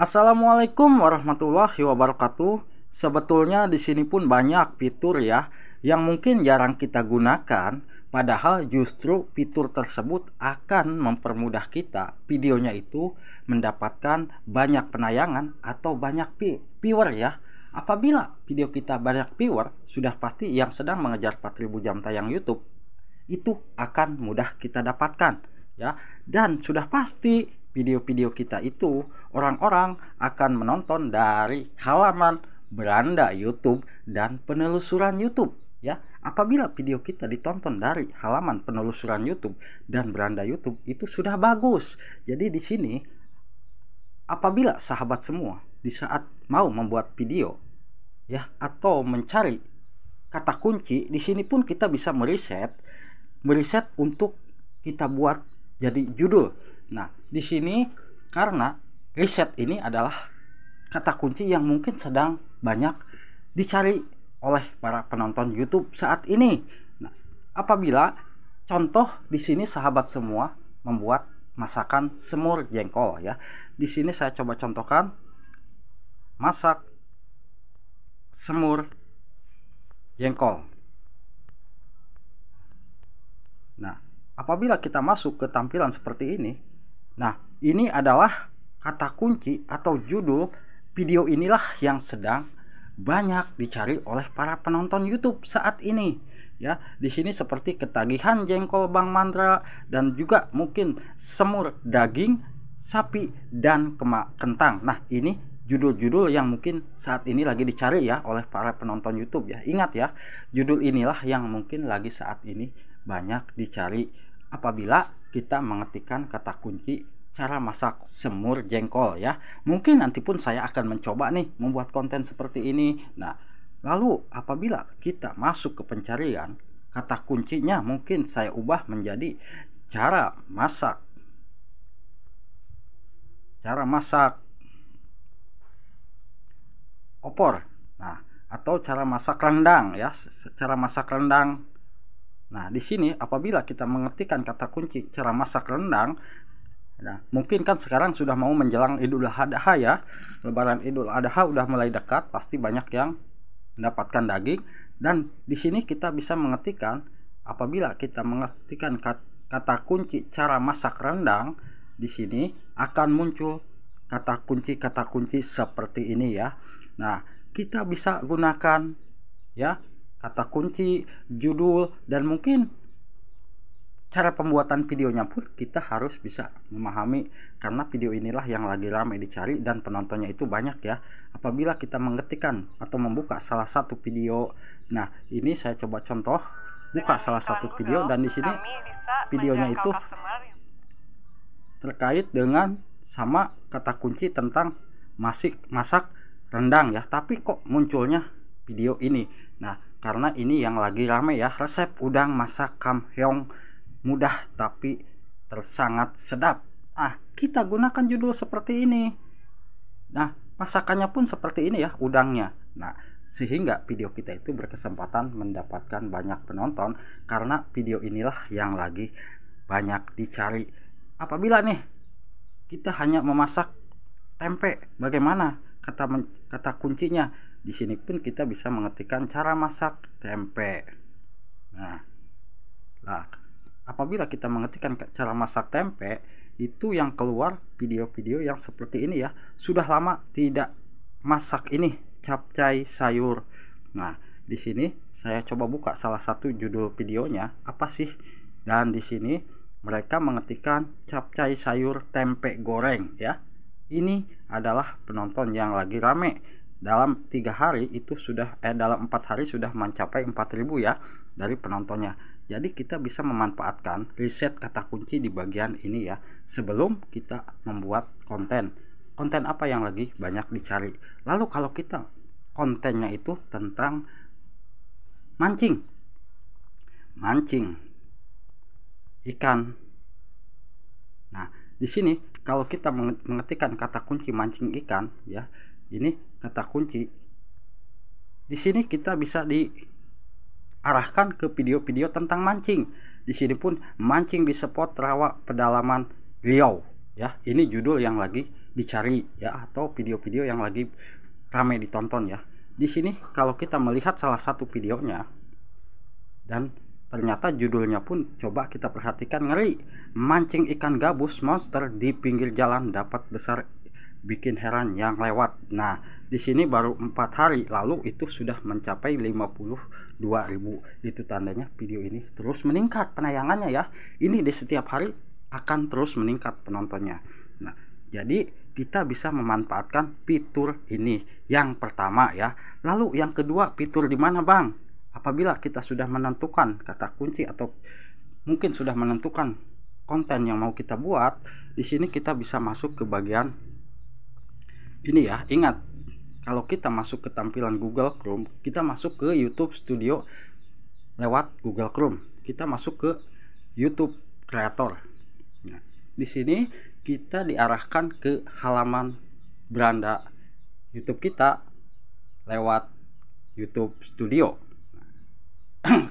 Assalamualaikum warahmatullahi wabarakatuh. Sebetulnya di sini pun banyak fitur ya yang mungkin jarang kita gunakan, padahal justru fitur tersebut akan mempermudah kita videonya itu mendapatkan banyak penayangan atau banyak viewer ya. Apabila video kita banyak viewer, sudah pasti yang sedang mengejar 4000 jam tayang YouTube itu akan mudah kita dapatkan ya. Dan sudah pasti video-video kita itu orang-orang akan menonton dari halaman beranda YouTube dan penelusuran YouTube ya. Apabila video kita ditonton dari halaman penelusuran YouTube dan beranda YouTube itu sudah bagus. Jadi di sini apabila sahabat semua di saat mau membuat video ya atau mencari kata kunci, di sini pun kita bisa meriset untuk kita buat jadi judul. Nah, di sini karena riset ini adalah kata kunci yang mungkin sedang banyak dicari oleh para penonton YouTube saat ini. Nah, apabila contoh di sini sahabat semua membuat masakan semur jengkol ya. Di sini saya coba contohkan masak semur jengkol. Nah, apabila kita masuk ke tampilan seperti ini, nah ini adalah kata kunci atau judul video inilah yang sedang banyak dicari oleh para penonton YouTube saat ini. Ya, di sini seperti ketagihan jengkol Bang Mandra dan juga mungkin semur daging sapi dan kentang. Nah, ini judul-judul yang mungkin saat ini lagi dicari ya oleh para penonton YouTube ya. Ingat ya, judul inilah yang mungkin lagi saat ini banyak dicari apabila kita mengetikkan kata kunci cara masak semur jengkol ya. Mungkin nanti pun saya akan mencoba nih membuat konten seperti ini. Nah, lalu apabila kita masuk ke pencarian, kata kuncinya mungkin saya ubah menjadi cara masak opor. Nah, atau cara masak rendang ya, cara masak rendang. Nah, di sini apabila kita mengetikkan kata kunci cara masak rendang, nah, mungkin kan sekarang sudah mau menjelang Idul Adha ya. Lebaran Idul Adha udah mulai dekat, pasti banyak yang mendapatkan daging. Dan di sini kita bisa mengetikkan, apabila kita mengetikkan kata kunci cara masak rendang, di sini akan muncul kata kunci seperti ini ya. Nah, kita bisa gunakan ya kata kunci, judul, dan mungkin cara pembuatan videonya pun kita harus bisa memahami karena video inilah yang lagi ramai dicari dan penontonnya itu banyak ya. Apabila kita mengetikkan atau membuka salah satu video, nah ini saya coba contoh buka salah satu video dan di sini videonya itu terkait dengan sama kata kunci tentang masak rendang ya, tapi kok munculnya video ini. Nah, karena ini yang lagi rame ya, resep udang masak kamheong mudah tapi tersangat sedap. Kita gunakan judul seperti ini. Nah, masakannya pun seperti ini ya, udangnya. Nah, sehingga video kita itu berkesempatan mendapatkan banyak penonton karena video inilah yang lagi banyak dicari. Apabila nih kita hanya memasak tempe, bagaimana kata kuncinya? Di sini pun kita bisa mengetikkan cara masak tempe. Nah, apabila kita mengetikkan cara masak tempe, itu yang keluar video-video yang seperti ini ya. Sudah lama tidak masak ini capcay sayur. Nah, di sini saya coba buka salah satu judul videonya apa sih? Dan di sini mereka mengetikkan capcay sayur tempe goreng ya. Ini adalah penonton yang lagi rame. Dalam 3 hari itu sudah dalam 4 hari sudah mencapai 4000 ya dari penontonnya. Jadi kita bisa memanfaatkan riset kata kunci di bagian ini ya sebelum kita membuat konten apa yang lagi banyak dicari. Lalu kalau kita kontennya itu tentang mancing ikan. Nah, di sini kalau kita mengetikkan kata kunci mancing ikan ya, ini kata kunci. Di sini kita bisa diarahkan ke video-video tentang mancing. Di sini pun mancing di spot rawa pedalaman Riau ya. Ini judul yang lagi dicari ya, atau video-video yang lagi ramai ditonton ya. Di sini kalau kita melihat salah satu videonya dan ternyata judulnya pun coba kita perhatikan, ngeri, mancing ikan gabus monster di pinggir jalan dapat besar bikin heran yang lewat. Nah, di sini baru 4 hari lalu itu sudah mencapai 52.000. Itu tandanya video ini terus meningkat penayangannya ya. Ini di setiap hari akan terus meningkat penontonnya. Nah, jadi kita bisa memanfaatkan fitur ini yang pertama ya. Lalu yang kedua, fitur di mana, Bang? Apabila kita sudah menentukan kata kunci atau mungkin sudah menentukan konten yang mau kita buat, di sini kita bisa masuk ke bagian ini ya. Ingat, kalau kita masuk ke tampilan Google Chrome, kita masuk ke YouTube Studio lewat Google Chrome. Kita masuk ke YouTube Creator. Nah, di sini kita diarahkan ke halaman beranda YouTube kita lewat YouTube Studio.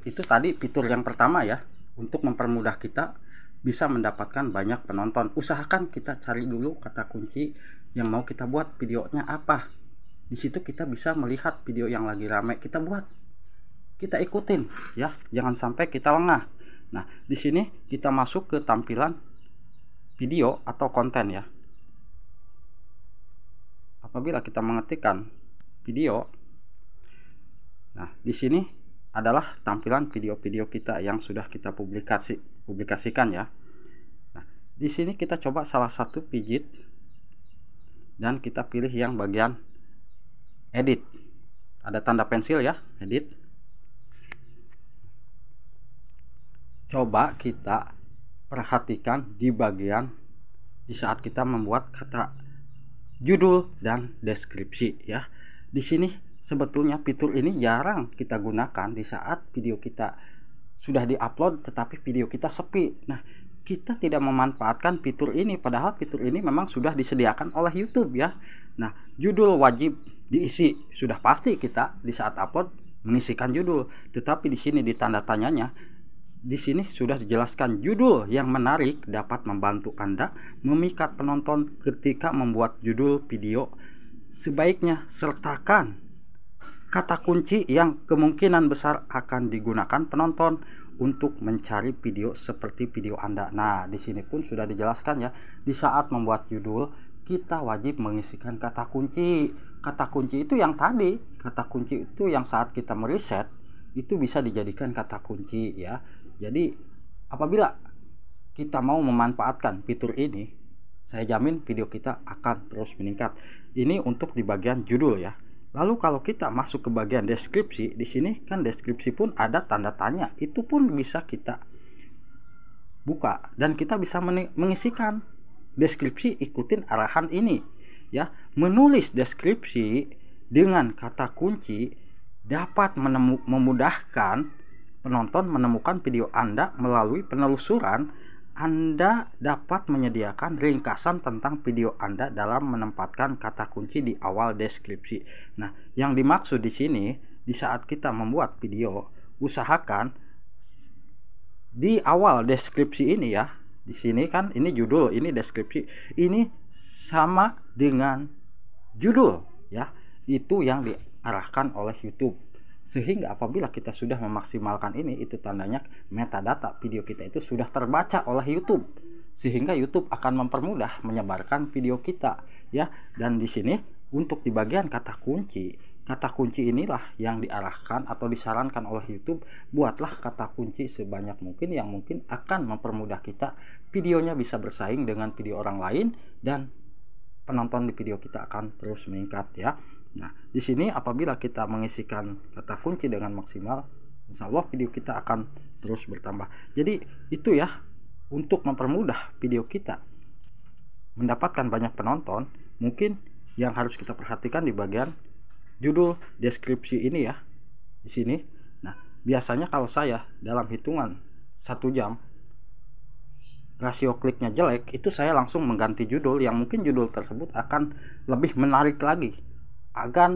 Itu tadi fitur yang pertama ya, untuk mempermudah kita bisa mendapatkan banyak penonton. Usahakan kita cari dulu kata kunci yang mau kita buat videonya apa. Di situ kita bisa melihat video yang lagi rame kita buat, kita ikutin ya, jangan sampai kita lengah. Nah, di sini kita masuk ke tampilan video atau konten ya. Apabila kita mengetikkan video, nah di sini adalah tampilan video-video kita yang sudah kita publikasikan ya. Nah, di sini kita coba salah satu pijit dan kita pilih yang bagian edit. Ada tanda pensil ya, edit. Coba kita perhatikan di bagian di saat kita membuat kata judul dan deskripsi ya. Di sini sebetulnya fitur ini jarang kita gunakan di saat video kita sudah diupload tetapi video kita sepi. Nah, kita tidak memanfaatkan fitur ini, padahal fitur ini memang sudah disediakan oleh YouTube ya. Nah, judul wajib diisi, sudah pasti kita di saat upload mengisikan judul. Tetapi di sini di tanda tanyanya, di sini sudah dijelaskan judul yang menarik dapat membantu Anda memikat penonton ketika membuat judul video. Sebaiknya sertakan kata kunci yang kemungkinan besar akan digunakan penonton untuk mencari video seperti video Anda. Nah, di sini pun sudah dijelaskan ya, di saat membuat judul kita wajib mengisikan kata kunci. Kata kunci itu yang tadi, kata kunci itu yang saat kita meriset itu bisa dijadikan kata kunci ya. Jadi apabila kita mau memanfaatkan fitur ini, saya jamin video kita akan terus meningkat. Ini untuk di bagian judul ya. Lalu kalau kita masuk ke bagian deskripsi, di sini kan deskripsi pun ada tanda tanya. Itu pun bisa kita buka dan kita bisa mengisikan deskripsi, ikutin arahan ini ya. Menulis deskripsi dengan kata kunci dapat memudahkan penonton menemukan video Anda. Melalui penelusuran, Anda dapat menyediakan ringkasan tentang video Anda dalam menempatkan kata kunci di awal deskripsi. Nah, yang dimaksud di sini, di saat kita membuat video, usahakan di awal deskripsi ini ya. Di sini kan ini judul, ini deskripsi. Ini sama dengan judul ya. Itu yang diarahkan oleh YouTube. Sehingga apabila kita sudah memaksimalkan ini, itu tandanya metadata video kita itu sudah terbaca oleh YouTube, sehingga YouTube akan mempermudah menyebarkan video kita ya. Dan di sini untuk di bagian kata kunci inilah yang diarahkan atau disarankan oleh YouTube, buatlah kata kunci sebanyak mungkin yang mungkin akan mempermudah kita videonya bisa bersaing dengan video orang lain dan penonton di video kita akan terus meningkat ya. Nah, di sini apabila kita mengisikan kata kunci dengan maksimal, insya Allah video kita akan terus bertambah. Jadi itu ya, untuk mempermudah video kita mendapatkan banyak penonton, mungkin yang harus kita perhatikan di bagian judul deskripsi ini ya. Di sini. Nah, biasanya kalau saya dalam hitungan 1 jam rasio kliknya jelek, itu saya langsung mengganti judul yang mungkin judul tersebut akan lebih menarik lagi, agar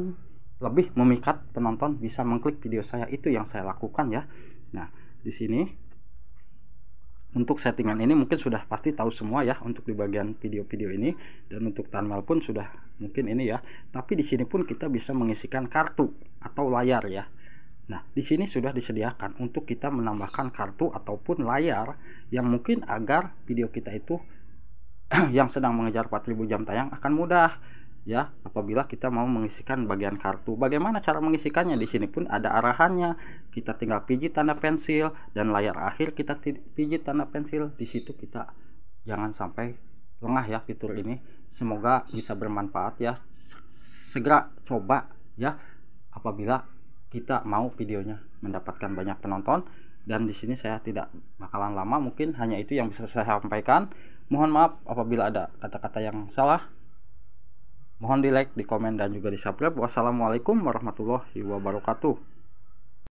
lebih memikat penonton bisa mengklik video saya. Itu yang saya lakukan ya. Nah, di sini Untuk settingan ini mungkin sudah pasti tahu semua ya untuk di bagian video-video ini, dan untuk thumbnail pun sudah mungkin ini ya. Tapi di sini pun kita bisa mengisikan kartu atau layar ya. Nah, di sini sudah disediakan untuk kita menambahkan kartu ataupun layar yang mungkin agar video kita itu yang sedang mengejar 4000 jam tayang akan mudah ya apabila kita mau mengisikan bagian kartu. Bagaimana cara mengisikannya? Di sini pun ada arahannya. Kita tinggal pijit tanda pensil dan layar akhir kita pijit tanda pensil. Di situ kita jangan sampai lengah ya fitur ini. Semoga bisa bermanfaat ya. Segera coba ya apabila kita mau videonya mendapatkan banyak penonton. Dan di sini saya tidak bakalan lama, mungkin hanya itu yang bisa saya sampaikan. Mohon maaf apabila ada kata-kata yang salah. Mohon di like, di komen, dan juga di subscribe. Wassalamualaikum warahmatullahi wabarakatuh.